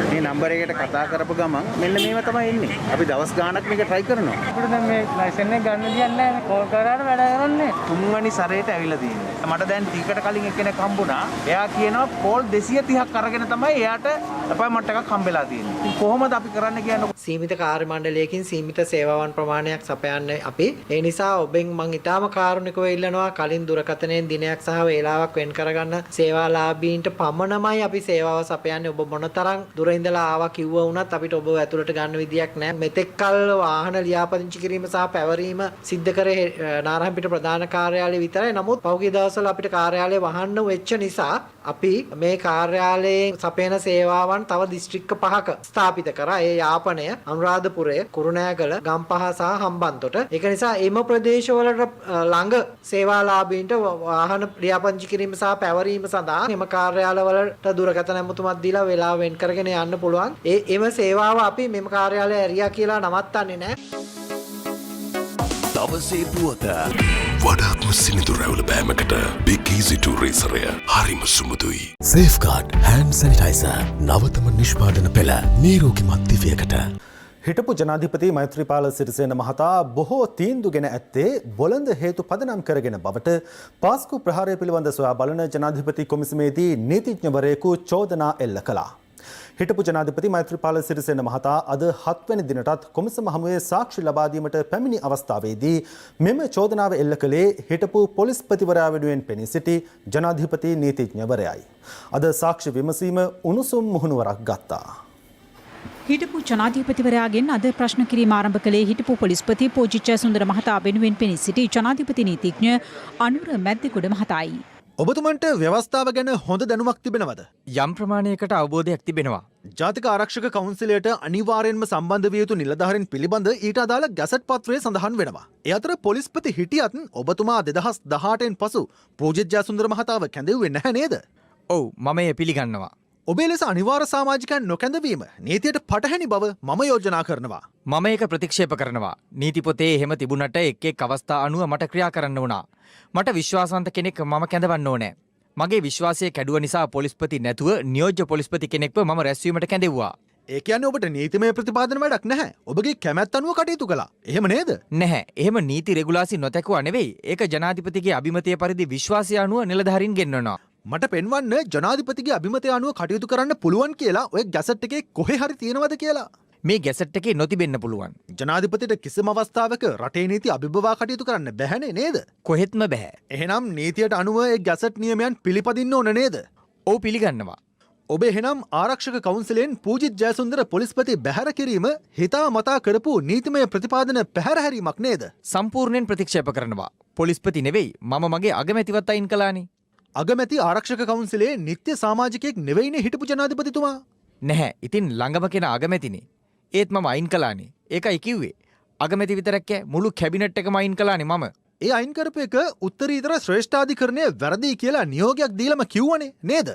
මේ නම්බර් එකට කතා කරපු ගමන් මෙන්න මේව තමයි එන්නේ. අපි දවස් ගාණක් මේක try කරනවා. අපිට දැන් මේ ලයිසන් එක ගන්න දෙයක් නැහැ. කෝල් කරාට වැඩ කරන්නේ. තුන්වැනි සැරේට ඇවිල්ලා තියෙන්නේ. මට දැන් ටිකට කලින් එක්කෙනෙක් හම්බුණා. එයා කියනවා කෝල් 230ක් අරගෙන තමයි එයාට අපොයින්ට්මන්ට් එකක් හම්බෙලා තියෙන්නේ. ඉතින් කොහොමද අපි කරන්න කියන්නේ? සීමිත කාර්ය මණ්ඩලයකින් සීමිත සේවාවන් ප්‍රමාණයක් සපයන්නේ අපි. ඒ නිසා ඔබෙන් මම ඊටාම කාරුණිකව ඉල්ලනවා කලින් දුරකථනයෙන් දිනයක් සහ වේලාවක් වෙන් කරගන්න සේවාලාභීන්ට පමණමයි අපි සේවාව සපයන්නේ. ඔබ මොනතරම් දුර ඉඳලා ආවා කිව්ව වුණත් අපිට ඔබ ඇතුළට ගන්න විදියක් නැහැ. මෙතෙක් කල් වාහන ලියාපදිංචි කිරීම සහ පැවරීම සිද්ධ කරේ නාරායන්පිට ප්‍රධාන කාර්යාලය විතරයි. නමුත් පහුගිය දවස්වල අපිට කාර්යාලය වහන්න වෙච්ච නිසා අපි මේ කාර්යාලයේ සපයන සේවාවන් තව දිස්ත්‍රික්ක 5ක ස්ථාපිත කරා. ඒ යාපනය අනුරාධපුරය, කුරුණෑගල, ගම්පහ සහ හම්බන්තොට. ඒක නිසා එම ප්‍රදේශවලට ළඟ සේවාලාභීන්ට වාහන ලියාපදිංචි කිරීම සහ පැවරීම සඳහා එම කාර්යාලවලට දුරකථන ඇමතුමක් දීලා වෙලාව වෙන් කරගෙන යන්න පුළුවන්. එම සේවාව අපි මෙම කාර්යාලය ඇරියා කියලා නවත්තන්නේ නැහැ. දවසේ පුවත වඩාත්ම සිනිඳු රැවුල බෑමකට Big Easy 2 රේසරය හරිම සුමුදුයි. Safeguard hand sanitizer නවතම නිෂ්පාදන පෙළ නිරෝගිමත් දිවියකට. හිටපු ජනාධිපති මෛත්‍රීපාල සිරිසේන මහතා බොහෝ තීන්දුව ගෙන ඇත්තේ බොළඳ හේතු පදනම් කරගෙන බවට පාස්කු ප්‍රහාරය පිළිබඳ සොයා බලන ජනාධිපති කොමිසමේදී නීතිඥවරයෙකු චෝදනා එල්ල කළා. හිටපු ජනාධිපති මෛත්‍රීපාල සිරිසේන මහතා අද 7 වෙනි දිනටත් කොමිසම හමුවේ සාක්ෂි ලබා දීමට පැමිණි අවස්ථාවේදී මෙම චෝදනාව එල්ල කළේ හිටපු පොලිස්පතිවරයා වෙනුවෙන් පෙනී සිටි ජනාධිපති නීතිඥවරයයි. අද සාක්ෂි විමසීම උණුසුම් මුහුණුවරක් ගත්තා. හිටපු ජනාධිපතිවරයාගෙන් අද ප්‍රශ්න කිරීම ආරම්භ කළේ හිටපු පොලිස්පති පෝජිච්ච සුන්දර මහතා වෙනුවෙන් පෙනී සිටි ජනාධිපති නීතිඥ අනුර මැද්දෙකුඩ මහතායි. ඔබතුමන්ට ව්‍යවස්ථාව ගැන හොඳ දැනුමක් තිබෙනවද? යම් ප්‍රමාණයකට අවබෝධයක් තිබෙනවා. ජාතික ආරක්ෂක කවුන්සිලයට අනිවාර්යෙන්ම සම්බන්ධ විය යුතු නිලධාරීන් පිළිබඳ ඊට අදාළ ගැසට් පත්‍රයේ සඳහන් වෙනවා. ඒ අතර පොලිස්පති හිටියත් ඔබතුමා 2018න් පසු පූජිත් ජයසුන්දර මහතාව කැඳෙව්වේ නැහැ නේද? ඔව් මම එය පිළිගන්නවා. ඔබේ ලෙස අනිවාර්ය සමාජිකයන් නොකැඳවීම නීතියට පටහැනි බව මම යෝජනා කරනවා. මම ඒක ප්‍රතික්ෂේප කරනවා. නීති පොතේ එහෙම තිබුණට එක් අවස්ථා අනුව මට ක්‍රියා කරන්න වුණා. මට විශ්වාසවන්ත කෙනෙක් මම කැඳවන්න ඕනේ. මගේ විශ්වාසය කැඩුව නිසා පොලිස්පති නැතුව නියෝජ්‍ය පොලිස්පති කෙනෙක්ව මම රැස්වීමට කැඳෙව්වා. ඒ කියන්නේ ඔබට නීතිමය ප්‍රතිපාදන වැඩක් නැහැ. ඔබගේ කැමැත්ත අනුව කටයුතු කළා. එහෙම නේද? නැහැ. එහෙම නීති රෙගුලාසි නොතැකුවා නෙවෙයි. ඒක ජනාධිපතිගේ අභිමතය පරිදි විශ්වාසය අනුව නිලධාරීන් ගෙන්වනවා. මට පෙන්වන්න ජනාධිපතිගේ අභිමතය අනුව කටයුතු කරන්න පුළුවන් කියලා ඔය ගැසට් එකේ කොහේ හරි තියෙනවද කියලා. මේ ගැසට් එකේ නොතිබෙන්න පුළුවන්. ජනාධිපතිට කිසිම අවස්ථාවක රටේ නීති අභිබවා කටයුතු කරන්න බැහැනේ නේද? කොහෙත්ම බැහැ. එහෙනම් නීතියට අනුව ඒ ගැසට් නියමයන් පිළිපදින්න ඕන නේද? ඔව් පිළිගන්නවා. ඔබ එහෙනම් ආරක්ෂක කවුන්සිලෙන් පූජිත් ජයසුන්දර පොලිස්පති බැහැර කිරීම හිතා මතා කරපු නීතිමය ප්‍රතිපාදන පැහැරහැරීමක් නේද? සම්පූර්ණයෙන් ප්‍රතික්ෂේප කරනවා. පොලිස්පති නෙවෙයි මම මගේ අගමැතිවත් අයින් කළානේ. අගමැති ආරක්ෂක කවුන්සිලේ නිත්‍ය සමාජිකයෙක් නෙවෙයිනේ හිටපු ජනාධිපතිතුමා. නැහැ. ඉතින් ළඟම කෙනා අගමැතිනේ. ඒත් මම අයින් කළානේ. ඒකයි කිව්වේ. අගමැති විතරක් මුළු කැබිනට් එකම අයින් කළානේ මම. ඒ අයින් කරපු එක උත්තරීතර ශ්‍රේෂ්ඨාධිකරණය වැරදි කියලා නියෝගයක් දීලම කිව්වනේ නේද?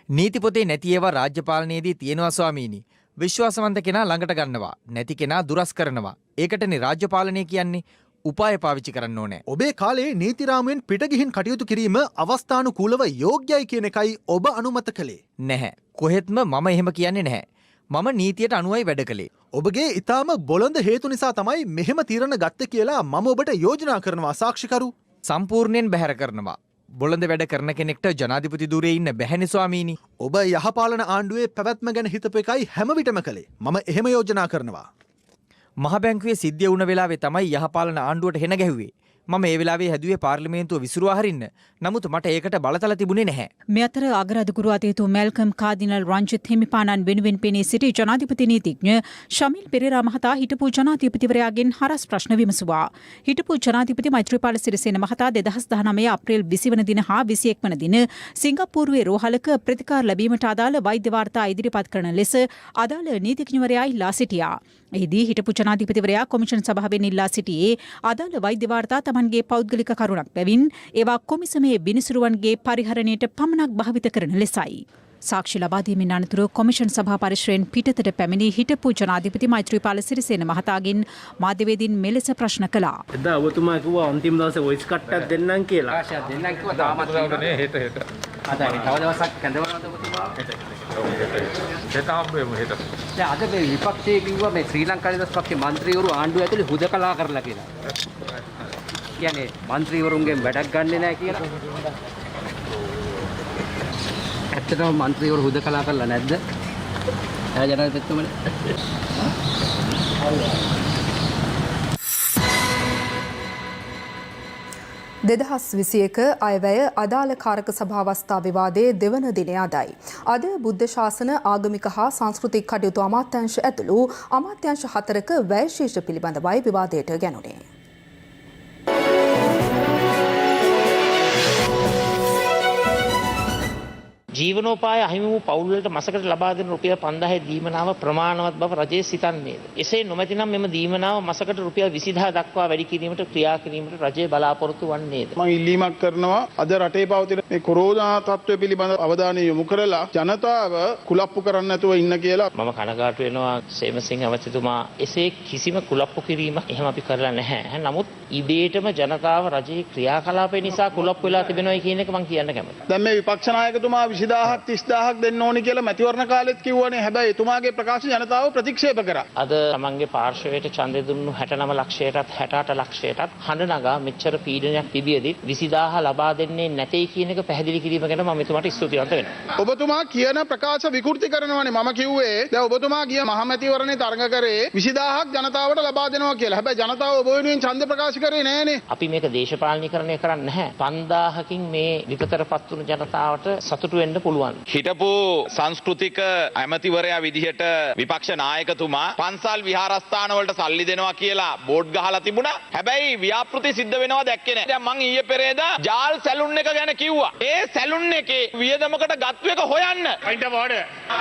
නීති පොතේ නැති ඒවා රාජ්‍ය පාලනයේදී තියෙනවා ස්වාමීනි. විශ්වාසවන්ත කෙනා ළඟට ගන්නවා. නැති කෙනා දුරස් කරනවා. ඒකටනේ රාජ්‍ය පාලනය කියන්නේ. උපාය පාවිච්චි කරන්න ඕනේ. ඔබේ කාලේ නීති රාමුවෙන් පිට ගිහින් කටයුතු කිරීම අවස්ථානුකූලව යෝග්‍යයි කියන එකයි ඔබ අනුමත කළේ. නැහැ. කොහෙත්ම මම එහෙම කියන්නේ නැහැ. මම නීතියට අනුවයි වැඩ කළේ. ඔබගේ ඊටාම බොළඳ හේතු නිසා තමයි මෙහෙම තීරණ ගත්තේ කියලා මම ඔබට යෝජනා කරනවා සාක්ෂිකරු. සම්පූර්ණයෙන් බැහැර කරනවා. බොළඳ වැඩ කරන කෙනෙක්ට ජනාධිපති ධුරයේ ඉන්න බැහැනේ ස්වාමීනි. ඔබ යහපාලන ආණ්ඩුවේ පැවැත්ම ගැන හිතපු එකයි හැම විටම කළේ. මම එහෙම යෝජනා කරනවා. මහ බැංකුවේ සිද්ධිය වුණ වෙලාවේ තමයි යහපාලන ආණ්ඩුවට හෙන ගැහුවේ. මම ඒ වෙලාවේ හැදුවේ පාර්ලිමේන්තුව විසිරුවා හරින්න. නමුත් මට ඒකට බලතල තිබුණේ නැහැ. මේ අතර අගරාධගුරු අධිතු මැල්කම් කාදිනල් රංජිත් හිමිපාණන් වෙනුවෙන් පෙනී සිටි ජනාධිපති නීතිඥ ශමිල් පෙරේරා මහතා හිටපු ජනාධිපතිවරයාගෙන් හරස් ප්‍රශ්න විමසුවා. හිටපු ජනාධිපති මෛත්‍රීපාල සිරිසේන මහතා 2019 අප්‍රේල් 20 වන දින හා 21 වන දින සිංගප්පූරුවේ රෝහලක ප්‍රතිකාර ලැබීමට අදාළ වෛද්‍ය වාර්තා ඉදිරිපත් කරන ලෙස අදාළ නීතිඥවරයා ඉල්ලා සිටියා. එහිදී හිටපු ජනාධිපතිවරයා කොමිෂන් සභාවෙන් ඉල්ලා සිටියේ අදාළ වෛද්‍ය වාර්තා තමන්ගේ පෞද්ගලික කරුණක් බැවින් ඒවා කොමිසමේ විනිසුරුවන්ගේ පරිහරණයට පමණක් භාවිත කරන ලෙසයි. සාක්ෂි ලබා දීමෙන් අනතුරු කොමිෂන් සභා පරිශ්‍රයෙන් පිටතට පැමිණි හිටපු ජනාධිපති මෛත්‍රීපාල සිරිසේන මහතාගෙන් මාධ්‍යවේදීන් මෙලෙස ප්‍රශ්න කළා. එදා ඔබතුමා කිව්වා අන්තිම දවසේ වොයිස් කට්ටක් දෙන්නම් කියලා. ආශා දෙන්නම් කිව්වා තාමත් නේ හෙට. අද තව දවසක් කැඳවනවද ඔබතුමා? හෙට හම්බෙමු හෙට. දැන් අද මේ විපක්ෂයේ කිව්වා මේ ශ්‍රී ලංකා නිදහස් පක්ෂේ മന്ത്രിවරු ආණ්ඩුව ඇතුලේ හුදකලා කරලා කියලා. කියන්නේ മന്ത്രിවරුන්ගෙන් වැඩක් ගන්නෙ නැහැ කියලා. ඇත්තටම മന്ത്രിවරු හුදකලා කරලා නැද්ද? එයා ජනාධිපතිතුමනේ. 2021 අයවැය අදාළ කාරක සභාවස්ථා විවාදයේ දෙවන දිනය අදයි. අද බුද්ධ ශාසන ආගමික හා සංස්කෘතික කටයුතු අමාත්‍යාංශ ඇතුළු අමාත්‍යාංශ 4ක වැය ශීර්ෂ පිළිබඳවයි විවාදයට ගැනුණේ. ජීවනෝපාය අහිමි වූ පවුල් වලට මාසකට ලබා දෙන රුපියල් 5000 දීමනාව ප්‍රමාණවත් බව රජය සිතන්නේද? එසේ නොමැතිනම් මෙම දීමනාව මාසකට රුපියල් 20000 දක්වා වැඩි කිරීමට ක්‍රියා කිරීමට රජය බලාපොරොත්තු වන්නේද? මම ඉල්ලීමක් කරනවා අද රටේ පවතින මේ කොරෝනා තත්ත්වය පිළිබඳ අවධානය යොමු කරලා ජනතාව කුලප්පු කරන්න නැතුව ඉන්න කියලා. මම කනගාටු වෙනවා සේමසිංහ ඇමතිතුමා එසේ කිසිම කුලප්පු කිරීමක් එහෙම අපි කරලා නැහැ. නමුත් ඉබේටම ජනතාව රජයේ ක්‍රියාකලාපය නිසා කුලප්පු වෙලා තිබෙනවා කියන එක මම කියන්න කැමතියි. දැන් මේ විපක්ෂ නායකතුමා 20000ක් 30000ක් දෙන්න ඕනි කියලා මැතිවරණ කාලෙත් කිව්වනේ. හැබැයි එතුමාගේ ප්‍රකාශ ජනතාව ප්‍රතික්ෂේප කරා. අද තමන්ගේ පාර්ශවයට ඡන්දය දුන්නු 69 ලක්ෂයටත් 68 ලක්ෂයටත් හඬ නගා මෙච්චර පීඩනයක් තිබියදී 20000 ලබා දෙන්නේ නැtei කියන එක පැහැදිලි කිරීම ගැන මම එතුමාට ස්තුතිවන්ත වෙනවා. ඔබතුමා කියන ප්‍රකාශ විකෘති කරනවානේ. මම කිව්වේ දැන් ඔබතුමා ගිය මහමැතිවරණේ තරඟ කරේ 20000ක් ජනතාවට ලබා දෙනවා කියලා. හැබැයි ජනතාව ඔබ වෙනුවෙන් ඡන්ද ප්‍රකාශ කරේ නෑනේ. අපි මේක දේශපාලනීකරණය කරන්නේ නැහැ. 5000කින් මේ විපතරපත් වුණු ජනතාවට සතුටු වෙන්න පුළුවන්. හිටපු සංස්කෘතික ඇමතිවරයා විදිහට විපක්ෂ නායකතුමා පන්සල් විහාරස්ථාන වලට සල්ලි දෙනවා කියලා බෝඩ් ගහලා තිබුණා. හැබැයි ව්‍යාපෘති සිද්ධ වෙනවා දැක්කේ නැහැ. දැන් මං ඊයේ පෙරේදා ජාල් සැලුන් එක ගැන කිව්වා. ඒ සැලුන් එකේ වියදමකට ගත්තු එක හොයන්න. අයින්ට බෝඩ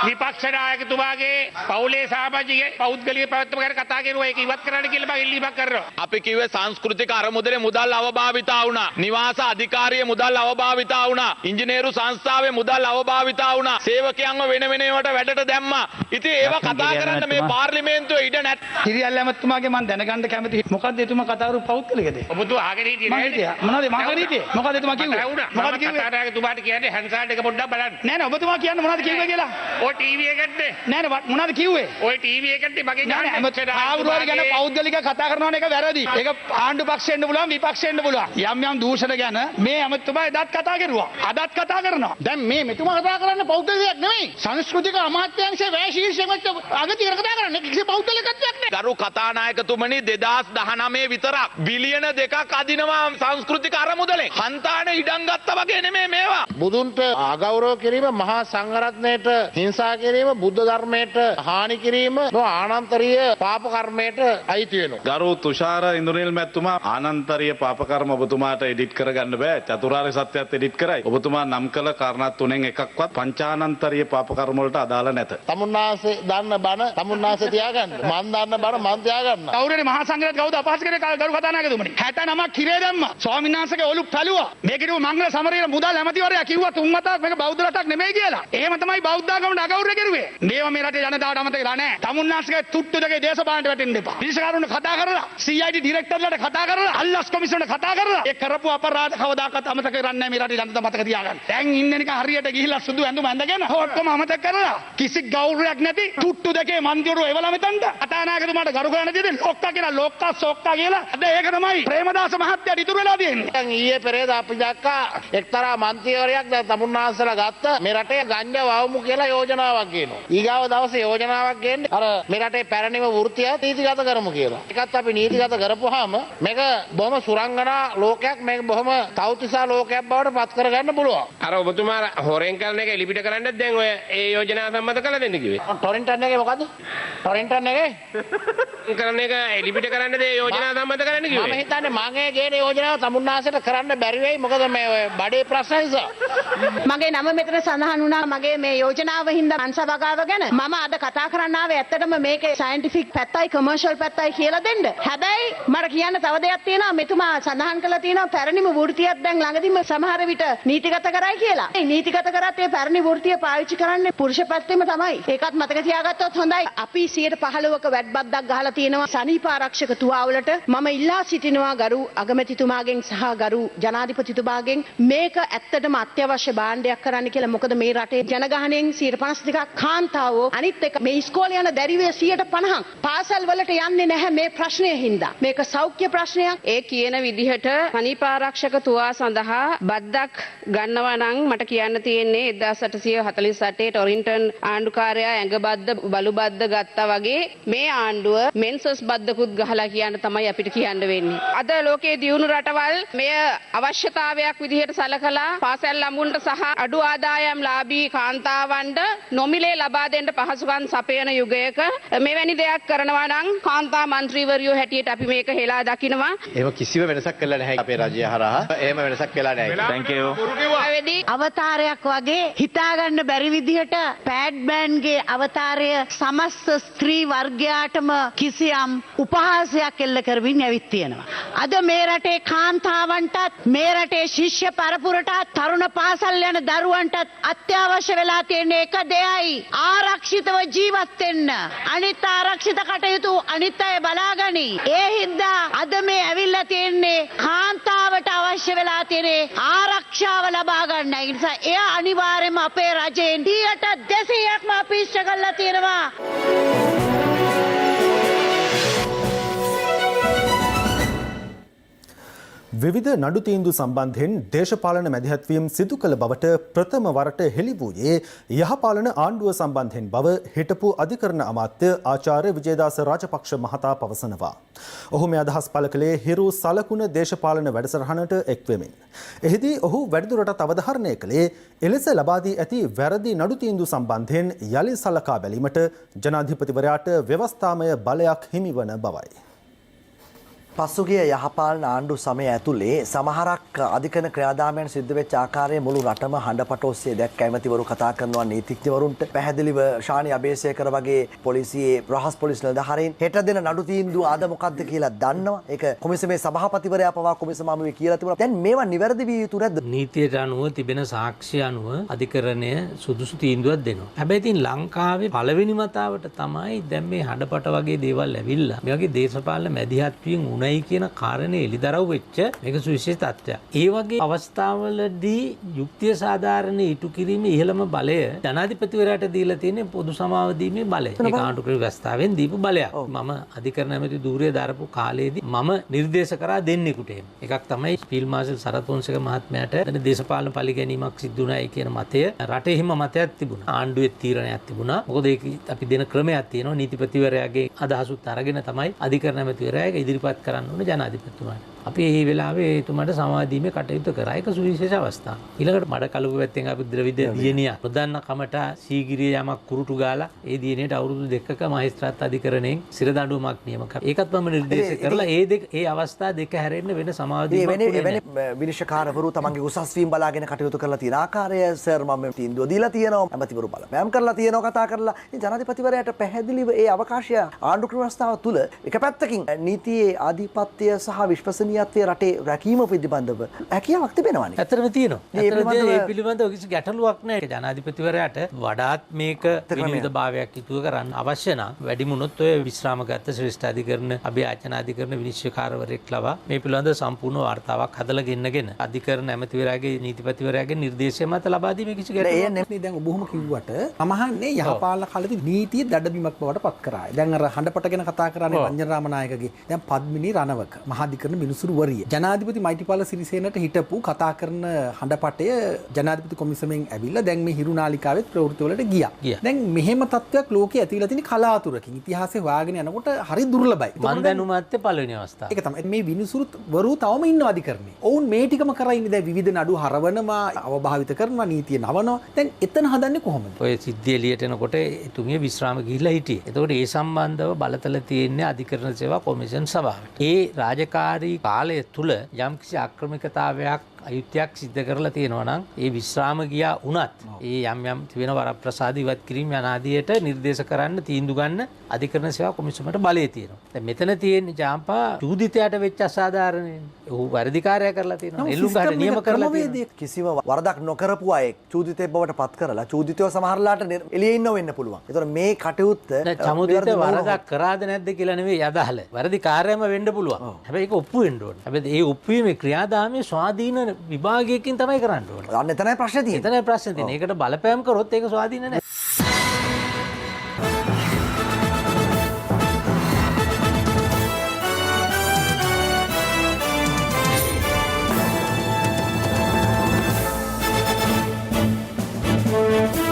විපක්ෂ නායකතුමාගේ පවුලේ සමාජිකයේ පෞද්ගලික පැවැත්ම ගැන කතා කරුවා. ඒක ඉවත් කරන්න කියලා මම ඉල්ලීමක් කරනවා. අපි කිව්වේ සංස්කෘතික අරමුදලේ මුදල් අවභාවිතා වුණා. නිවාස අධිකාරියේ මුදල් අවභාවිතා වුණා. ඉංජිනේරු සංස්ථාවේ මුදල් අවභාවිතා වුණා. සේවකයන්ව වෙන වෙනවට වැඩට දැම්මා. ඉතින් ඒව කතා කරන්න මේ පාර්ලිමේන්තුවේ ඉඩ නැත්. හිරියල් ඇමතුමාගේ මම දැනගන්න කැමති මොකද්ද එතුමා කතා කරු පෞද්ගලිකද? ඔබතුමා ආගෙන හිටියේ නේද? මොනවද මම හිටියේ? මොකද්ද එතුමා කිව්වේ? මොකද්ද කිව්වේ? කතානායකතුමාට කියන්නේ හැන්සාල්ට් එක පොඩ්ඩක් බලන්න. නෑ නෑ ඔබතුමා කියන්නේ මොනවද කිව්වේ කියලා? ඔය ටීවී එකෙන්ද? නෑ නෑ මොනවද කිව්වේ? ඔය ටීවී එකෙන්ද මගේ ආවුරුවර ගැන පෞද්ගලික කතා කරනවා එක වැරදි. ඒක ආණ්ඩු පක්ෂෙන්න පුළුවන් විපක්ෂෙන්න පුළුවන්. යම් යම් දූෂණ ගැන මේ ඇමතුමා එදත් කතා කරුවා. අදත් කතා කරනවා. දැන් මේ මෙතුමා කතා කරන්නේ පෞද්ගලිකයක් නෙමෙයි. සංස්කෘතික අමාත්‍යාංශයේ වැය ශීර්ෂයෙන් අගතිකර කතා කරන්නේ. කිසි පෞද්ගලිකත්වයක් නෑ. ගරු කතානායකතුමනි 2019 විතරක් බිලියන 2ක් අදිනවා සංස්කෘතික අරමුදලෙන්. හන්තාන ඉඩම් ගත්තා වගේ නෙමෙයි මේවා. බුදුන්ට අගෞරව කිරීම, මහා සංඝරත්නයට හිංසා කිරීම, බුද්ධ ධර්මයට හානි කිරීම ආනන්තරීය පාප කර්මයට අයිති වෙනවා. ගරු තුෂාර ඉන්ද්‍රනිල් මැතිතුමා ආනන්තරීය පාප කර්ම ඔබතුමාට එඩිට් කරගන්න බෑ. චතුරාර්ය සත්‍යයත් එඩිට් කරයි. ඔබතුමා නම් කළ කාරණා තුනෙන් එකක්වත් පංචානන්තරීය පාප කර්ම වලට අදාළ නැත. තමුන්නාසේ දන්න බණ තමුන්නාසේ තියාගන්න. මන් දන්න බණ මන් තියාගන්න. කවුරුරි මහා සංඝරත්නය කවුද අපහාස කරේ ගරු කතානායකතුමනි? 69ක් කිරේ දැම්මා. ස්වාමීන් වහන්සේගේ ඔලු පැලුවා. මේක කිව්ව මංගල සමරේල මුදල් ඇමතිවරයා කිව්වා තුන් වතාවක් මේක බෞද්ධ රටක් නෙමෙයි කියලා. එහෙම තමයි බෞද්ධ ආගමට අගෞරව කෙරුවේ. මේව මේ රටේ ජනතාවට අමතක වෙලා නැහැ. තමුන්නාන්සේගේ තුට්ටු දෙකේ දේශපාලනට වැටෙන්න එපා. පිරිසකාරුන්ට කතා කරලා, CID ඩිරෙක්ටර්ලාට කතා කරලා, අල්ලස් කොමිෂනට කතා කරලා ඒ කරපු අපරාධ කවදාකවත් අමතක කරන්නේ නැහැ මේ රටේ ජනතාව මතක තියාගන්න. දැන් ඉන්නේ නිකන් හරියට ගිහිල්ලා සුදු ඇඳුම ඇඳගෙන ඔක්කොම අමතක කරලා කිසි ගෞරවයක් නැති තුට්ටු දෙකේ මන්දිරෝ එවලා මෙතනට කතානායකතුමාට ගරු කරන්න දෙන්නේ ලොක්කා කියලා ලොක්කා සොක්කා කියලා. අද ඒක තමයි ප්‍රේමදාස මහත්තයාට ඉතුරු වෙලා තියෙන්නේ. දැන් ඊයේ පෙරේද අපි දැක්කා එක්තරා මන්ත්‍රීවරයෙක් දැන් තමුන්නාන්සලා ගත්ත මේ රටේ ගංජා වවමු කියලා යෝජනාවක් ගේනවා. ඊගාව දවසේ යෝජනාවක් ගේන්නේ අර මේ රටේ පැරණිම වෘත්තිය නීතිගත කරමු කියලා. ඒකත් අපි නීතිගත කරපුවාම මේක බොහොම සුරංගනා ලෝකයක්, මේක බොහොම තවුතිසා ලෝකයක් බවට පත් කරගන්න පුළුවන්. අර ඔබතුමා හොරෙන් කරන එක එලිපිට කරන්නත් දැන් ඔය ඒ යෝජනාව සම්මත කළ දෙන්න කිව්වේ. ටොරන්ටන් එකේ මොකද්ද? ටොරන්ටන් එකේ කරන එක එලිපිට කරන්න දේ යෝජනාව සම්මත කරන්න කිව්වේ. මම හිතන්නේ මගේ ගේන යෝජනාව තමුන්නාසයට කරන්න බැරි වෙයි. මොකද මේ ඔය බඩේ ප්‍රශ්න නිසා. මගේ නම මෙතන සඳහන් වුණා මගේ මේ යෝජනාව හින්දා අංශවගාව ගැන. මම අද කතා කරන්න ආවේ ඇත්තටම මේකේ සයන්ටිෆික් පැත්තයි කමර්ෂල් පැත්තයි කියලා දෙන්න. හැබැයි මට කියන්න තව දෙයක් තියෙනවා. මෙතුමා සඳහන් කළා තියෙනවා පැරණිම වෘත්තියක් දැන් ළඟදීම සමහර විට නීතිගත කරයි කියලා. ඒ නීතිගත කරත් ඒ පැරණි වෘත්තිය පාවිච්චි කරන්නේ පුරුෂ පැත්තෙම තමයි. ඒකත් මතක තියාගත්තොත් හොඳයි. අපි 115ක වැට් බද්දක් ගහලා තියෙනවා සනීප ආරක්ෂක තුවාවලට. මම ඉල්ලා සිටිනවා ගරු අගමැතිතුමාගෙන් සහ ගරු ජනාධිපතිතුමාගෙන් මේක ඇත්තටම අත්‍යවශ්‍ය භාණ්ඩයක් කරන්න කියලා. මොකද මේ රටේ ජනගහනයෙන් 52ක් කාන්තාවෝ, අනිත් එක මේ ඉස්කෝලේ යන දැරිවිය 50%ක් පාසල් වලට යන්නේ නැහැ මේ ප්‍රශ්නය හින්දා. මේක සෞඛ්‍ය ප්‍රශ්නයක්. ඒ කියන විදිහට සනීප ආරක්ෂක තුවා සඳහා බද්දක් ගන්නවා නම් මට කියන්න තියෙන්නේ 1848 ටොරින්ටන් ආණ්ඩුකාරයා ඇඟ බද්ද බලු බද්ද ගත්තා වගේ මේ ආණ්ඩුව මෙන්සස් බද්දකුත් ගහලා කියන්න තමයි අපිට කියන්න වෙන්නේ. අද ලෝකයේ දියුණු රටවල් මෙය අවශ්‍යතාවයක් විදිහට සලකලා පාසල් ළමුන්ට සහ අඩු ආදායම් ලාභී කාන්තාවන්ට නොමිලේ ලබා දෙන්න පහසුකම් සපයන යුගයක මෙවැනි දෙයක් කරනවා නම් කාන්තා මන්ත්‍රීවරයෝ හැටියට අපි මේක හෙලා දකිනවා. එහෙම කිසිම වෙනසක් කළා නැහැ අපේ රජය හරහා. එහෙම වෙනසක් වෙලා නැහැ. Thank you. අවතාරයක් වගේ හිතාගන්න බැරි විදිහට පැඩ්මෑන්ගේ අවතාරය සමස්ත ස්ත්‍රී වර්ගයාටම කිසියම් උපහාසයක් එල්ල කරමින් ඇවිත් තියෙනවා. අද මේ රටේ කාන්තාවන්ටත් මේ රටේ ශිෂ්‍ය පරපුරටත් තරුණ පාසල් යන දරුවන්ටත් අත්‍යවශ්‍ය වෙලා තියෙන එක දෙයයි ආරක්ෂිතව ජීවත් වෙන්න. අනිත් ආරක්ෂිත කටයුතු අනිත් අය බලාගනි. ඒ හින්දා අද මේ ඇවිල්ලා තියෙන්නේ කාන්තාවට අවශ්‍ය වෙලා තියෙන ආරක්ෂාව ලබා ගන්න. ඒ නිසා එය අනිවාර්යයෙන්ම අපේ රජයෙන් 200%ක්ම අපි ඉෂ්ට කරලා තියෙනවා. විවිධ නඩු තීන්දුව සම්බන්ධයෙන් දේශපාලන මැදිහත්වීම් සිදු කළ බවට ප්‍රථම වරට හෙළි වූයේ යහපාලන ආණ්ඩුව සම්බන්ධයෙන් බව හිටපු අධිකරණ අමාත්‍ය ආචාර්ය විජේදාස රාජපක්ෂ මහතා පවසනවා. ඔහු මේ අදහස් පළ කළේ හිරු සලකුණ දේශපාලන වැඩසටහනට එක්වෙමින්. එහිදී ඔහු වැඩිදුරටත් අවධාරණය කළේ එලෙස ලබා දී ඇති වැරදි නඩු තීන්දුව සම්බන්ධයෙන් යලි සලකා බැලීමට ජනාධිපතිවරයාට ව්‍යවස්ථාමය බලයක් හිමිවන බවයි. පසුගිය යහපාලන ආණ්ඩු සමය ඇතුලේ සමහරක් අධිකරණ ක්‍රියාදාමයන් සිද්ධ වෙච්ච ආකාරය මුළු රටම හඬපට ඔස්සේ දැක්ක. ඇමතිවරු කතා කරනවා නීතිඥවරුන්ට පැහැදිලිව ශානි අබේසේකර වගේ පොලිසියේ රහස් පොලිස් නිලධාරීන් හෙට දෙන නඩු තීන්දුව අද මොකක්ද කියලා දන්නවා. ඒක කොමිසමේ සභාපතිවරයා පවා කොමිසම අමුවේ කියලා තිබුණා. දැන් මේවා නිවැරදි විය යුතු නැද්ද? නීතියට අනුව තිබෙන සාක්ෂි අනුව අධිකරණය සුදුසු තීන්දුවක් දෙනවා. හැබැයි ඉතින් ලංකාවේ පළවෙනි වතාවට තමයි දැන් මේ හඬපට වගේ දේවල් ඇවිල්ලා මේ වගේ දේශපාලන මැදිහත්වීම් වුණයි කියන කාරණේ එළිදරව් වෙච්ච මේක සුවිශේෂ තත්ත්වයක්. ඒ වගේ අවස්ථාවලදී යුක්තිය සාධාරණ ඉටු කිරීමේ ඉහළම බලය ජනාධිපතිවරයාට දීලා තියෙන පොදු සමාව දීමේ බලය. ඒක ආණ්ඩුක්‍රම ව්‍යවස්ථාවෙන් දීපු බලයක්. මම අධිකරණ ඇමති ධූරය දාරපු කාලේදී මම නිර්දේශ කරා දෙන්නෙකුට එහෙම. එකක් තමයි ෆීල්ඩ් මාර්ෂල් සරත් පොන්සේක මහත්මයාට දේශපාලන පරිගැනීමක් සිදු වුණායි කියන මතය රටේ හිම මතයක් තිබුණා. ආණ්ඩුවේ තීරණයක් තිබුණා. මොකද ඒක අපි දෙන ක්‍රමයක් තියෙනවා. නීතිපතිවරයාගේ අදහසුත් අරගෙන තමයි අධිකරණ ඇමතිවරයාගේ ඉදිරිපත් කරන්න ඕනේ ජනාධිපතිතුමාට. අපි මේ වෙලාවේ එතුමාට සමාදීමේ කටයුතු කරා. ඒක සුවිශේෂ අවස්ථාවක්. ඊළඟට මඩකලුව පැත්තෙන් අපි ද්‍රවිඩ දියණිය නොදන්න කමට සීගිරිය යමක් කුරුටු ගාලා ඒ දියණියට අවුරුදු 2ක මහේස්ත්‍රාත් අධිකරණයෙන් සිර දඬුවමක් නියම කරා. ඒකත් මම නිර්දේශ කරලා ඒ අවස්ථා දෙක හැරෙන්න වෙන සමාදීමක් එවැනි විනිශ්චයකාරවරු තමන්ගේ උසස් වීම බලාගෙන කටයුතු කරලා තියෙන ආකාරය සර් මම තීන්දුව දීලා තියෙනවා. ඇමතිවරු බලපෑම් කරලා තියෙනවා කතා කරලා. ඉතින් ජනාධිපතිවරයාට පැහැදිලිව ඒ අවකාශය ආණ්ඩුක්‍රම ව්‍යවස්ථාව තුළ එක පැත්තකින් නීතියේ ආධිපත්‍ය සහ විශ්වසනීයත්වය රටේ රැකීම පිළිබඳව හැකියාවක් තිබෙනවානේ. ඇත්තටම තියෙනවා. ඒ පිළිබඳව කිසි ගැටලුවක් නැහැ. ජනාධිපතිවරයාට වඩාත් මේක විනිවිදභාවයක් ඉතුරු කරන්න අවශ්‍ය නම් වැඩිමුණොත් ඔය විශ්‍රාමගත ශ්‍රේෂ්ඨ අධිකරණ අභියාචන අධිකරණ විනිශ්චයකාරවරයෙක් ලවා මේ පිළිබඳව සම්පූර්ණ වාර්තාවක් හදලා ගෙන්නගෙන අධිකරණ ඇමතිවරයාගේ නීතිපතිවරයාගේ නිර්දේශය මත ලබා දීමේ කිසි ගැටලුවක් නැහැ. දැන් ඔබ ඔහොම කිව්වට අමහන්නේ යහපාලන කාලෙදී නීතිය දඩබිමක් බවට පත් කරාය. දැන් අර හඬපට ගැන කතා කරන්නේ රංජන රාමනායකගේ. දැන් පද්මිනී රණවක මහාධිකරණ මිනිසුරුවරිය. ජනාධිපති මෛත්‍රීපාල සිරිසේනට හිටපු කතා කරන හඬපටය ජනාධිපති කොමිසමෙන් ඇවිල්ලා දැන් මේ හිරු නාලිකාවෙත් ප්‍රවෘත්ති වලට ගියා. දැන් මෙහෙම තත්ත්වයක් ලෝකයේ ඇතිවිලා තියෙන කලාතුරකින් ඉතිහාසයේ හොයාගෙන යනකොට හරි දුර්ලභයි. මන් දැනුමත් පළවෙනි අවස්ථාව. ඒක තමයි මේ විනිසුරුවරු තවම ඉන්නවා අධිකරණේ. ඔවුන් මේ ටිකම කරා ඉන්නේ දැන් විවිධ නඩු හරවනවා, අවභාවිත කරනවා, නීතිය නවනවා. දැන් එතන හදන්නේ කොහොමද? ඔය සිද්ධිය එළියට එනකොට එතුමිය විශ්‍රාම ගිහිල්ලා හිටියේ. එතකොට ඒ සම්බන්ධව බලතල තියෙන්නේ අධිකරණ සේවා කොමිෂන් සභාවට. ඒ රාජකාරී කාලය තුල යම්කිසි ආක්‍රමිකතාවයක් අයුක්තියක් සිද්ධ කරලා තියෙනවා නම් ඒ විශ්‍රාම ගියා වුණත් ඒ යම් තිබෙන වරප්‍රසාද ඉවත් කිරීම යනාදියට නිර්දේශ කරන්න තීන්දුව ගන්න අධිකරණ සේවා කොමිසමට බලය තියෙනවා. දැන් මෙතන තියෙන්නේ ජාම්පා චූදිතයට වෙච්ච අසාධාරණේ. ඔහු වැරදිකාරය කරලා තියෙනවා. එල්ලුම්ගහට නියම කරලා තියෙනවා. කිසිම වරදක් නොකරපු අය චූදිතේ බවට පත් කරලා චූදිතයෝ සමහරලාට එළියේ ඉන්නව වෙන්න පුළුවන්. ඒතර මේ කටයුත්ත චමුදිත වරදක් කරාද නැද්ද කියලා නෙවෙයි අදහල. වැරදිකාරයම වෙන්න පුළුවන්. හැබැයි ඒක ඔප්පු වෙන්න ඕනේ. හැබැයි ඒ ඔප්පුවීමේ ක්‍රියාදාමයේ ස්වාධීන විභාගයකින් තමයි කරන්න ඕනේ. අන්න එතනයි ප්‍රශ්නේ තියෙන්නේ. එතනයි ප්‍රශ්නේ තියෙන්නේ. ඒකට බලපෑම් කරොත් ඒක ස්වාධීන නැහැ.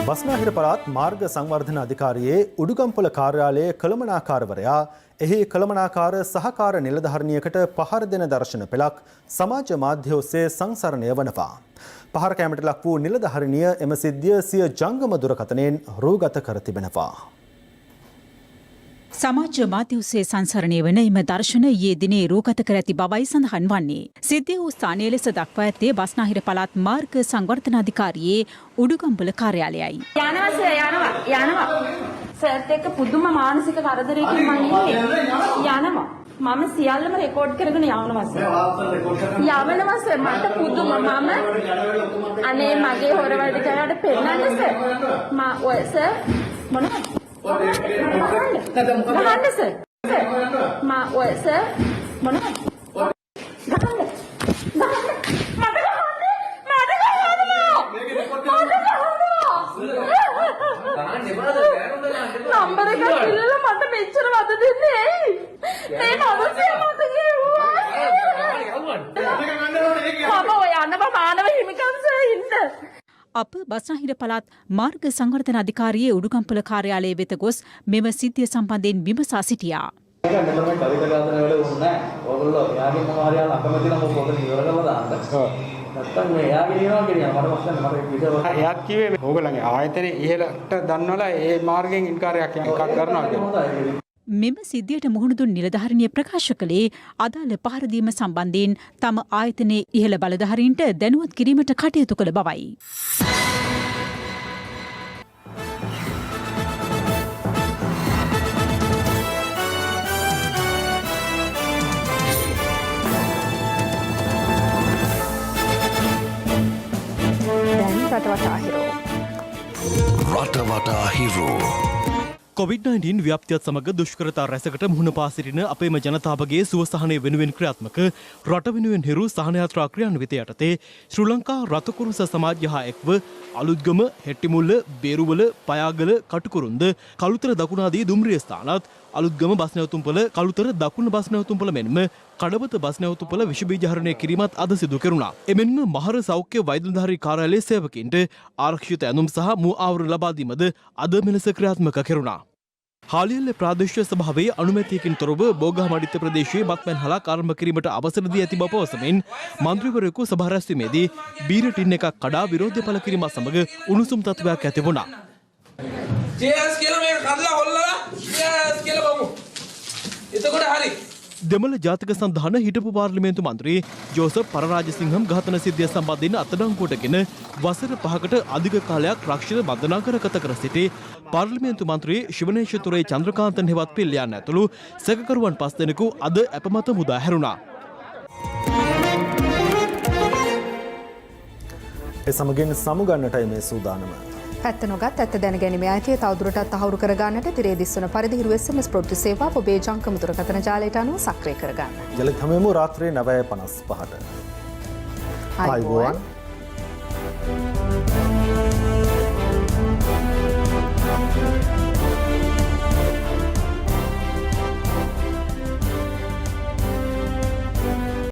බස්නාහිර පළාත් මාර්ග සංවර්ධන අධිකාරියේ උඩුගම්පොළ කාර්යාලයේ කළමනාකාරවරයා එහි කළමනාකාර සහකාර නිලධාරණියකට පහර දෙන දර්ශන පෙළක් සමාජ මාධ්‍ය ඔස්සේ සංසරණය වනවා. පහර කැමට ලක් වූ නිලධාරණිය එම සිද්ධිය සිය ජංගම දුරකථනයෙන් රූගත කර තිබෙනවා. සමාජ මාධ්‍ය ඔස්සේ සංසරණය වන එම දර්ශන ඊයේ දිනේ රූගත කර ඇති බවයි සඳහන් වන්නේ. සිද්ධිය වූ ස්ථානයේ ලෙස දක්වා ඇත්තේ බස්නාහිර පළාත් මාර්ග සංවර්ධන අධිකාරියේ උඩුගම්පොළ කාර්යාලයයි. යනවා. සර්ත් එක්ක පුදුම මානසික කරදරයකින් මම ඉන්නේ. යනවා. මම සියල්ලම රෙකෝඩ් කරගෙන යවනවා සර්. මට පුදුම මම අනේ මගේ හොරවලට කරාට පෙන්නන්න සර්. ඔය සර් මොනවද? ගහන්න සර්. ඔය සර් මොනවද? නම්බර එක කිල්ලලා මට මෙච්චර වද දෙන්නේ ඇයි? මේ මනුස්සයා මට කිව්වා. මම ඔය යනවා මානව හිමිකම් සර් හින්ද. අප බස්නාහිර පළාත් මාර්ග සංවර්ධන අධිකාරියේ උඩුගම්පොළ කාර්යාලයේ වෙත ගොස් මෙම සිද්ධිය සම්බන්ධයෙන් විමසා සිටියා. එයා කිව්වේ ඕගොල්ලන්ගේ ආයතනයේ ඉහළට දන්වලා ඒ මාර්ගයෙන් ඉන්කාරයක් එකක් කරනවා කියලා. මෙම සිද්ධියට මුහුණ දුන් නිලධාරිනිය ප්‍රකාශ කළේ අදාළ පහර දීම සම්බන්ධයෙන් තම ආයතනයේ ඉහළ බලධාරීන්ට දැනුවත් කිරීමට කටයුතු කළ බවයි. රටවටා හිරෝ. රටවටා හිරෝ. COVID-19 ව්‍යාප්තියත් සමග දුෂ්කරතා රැසකට මුහුණ පා සිටින අපේම ජනතාවගේ සුවසහනය වෙනුවෙන් ක්‍රියාත්මක රට වෙනුවෙන් හිරු සහන යාත්‍රා ක්‍රියාන්විතය යටතේ ශ්‍රී ලංකා රතකුරුස සමාජය හා එක්ව අලුත්ගම, හෙට්ටිමුල්ල, බේරුවල, පයාගල, කටුකුරුන්ද, කළුතර දකුණාදී දුම්රිය ස්ථානත් අලුත්ගම බස් නැවතුම්පල, කළුතර දකුණ බස් නැවතුම්පල මෙන්ම කඩවත බස් නැවතුම්පල විෂ බීජ හරණය කිරීමත් අද සිදු කෙරුණා. එමෙන්ම මහර සෞඛ්‍ය වෛද්‍යධාරී කාර්යාලයේ සේවකින්ට ආරක්ෂිත ඇඳුම් සහ මූ ආවරණ ලබා දීමද අද මෙලෙස ක්‍රියාත්මක කෙරුණා. හාලියල්ල ප්‍රාදේශීය සභාවේ අනුමැතියකින් තොරව බෝගහමඩිත්ත ප්‍රදේශයේ බත්මැන් හලක් ආරම්භ කිරීමට අවසර දී ඇති බව පවසමින් මන්ත්‍රීවරයෙකු සභා රැස්වීමේදී බීර ටින් එකක් කඩා විරෝධය පළ කිරීමත් සමග උණුසුම් තත්ත්වයක් ඇති වුණා. ජේස් කියලා මේක කඩලා හොල්ලලා ජේස් කියලා බමු. එතකොට හරි. දෙමළ ජාතික සන්ධාන හිටපු පාර්ලිමේන්තු මන්ත්‍රී ජෝසප් පරරාජසිංහම් ඝාතන සිද්ධිය සම්බන්ධයෙන් අත්අඩංගුවටගෙන වසර 5කට අධික කාලයක් රක්ෂිත බන්ධනාගාර ගත කර සිටි පාර්ලිමේන්තු මන්ත්‍රී ශිවනේශතුරේ චන්ද්‍රකාන්තන් හෙවත් පිල්ලියන් ඇතුළු සැකකරුවන් 5 දෙනෙකු අද අපමත මුදා හැරුණා. ඒ සමගින් සමුගන්නටයි මේ සූදානම. ඇත්ත නොගත් ඇත්ත දැනගැනීමේ අයිතිය තවදුරටත් තහවුරු කරගන්නට තිරේ දිස්වන පරිදි හිරු SMS ප්‍රොට්ටු සේවාව ඔබේ ජංගම දුරකථන ජාලයට අනුව සක්‍රිය කරගන්න. යලිත් හමුවෙමු රාත්‍රියේ 9:55ට. ආයුබෝවන්.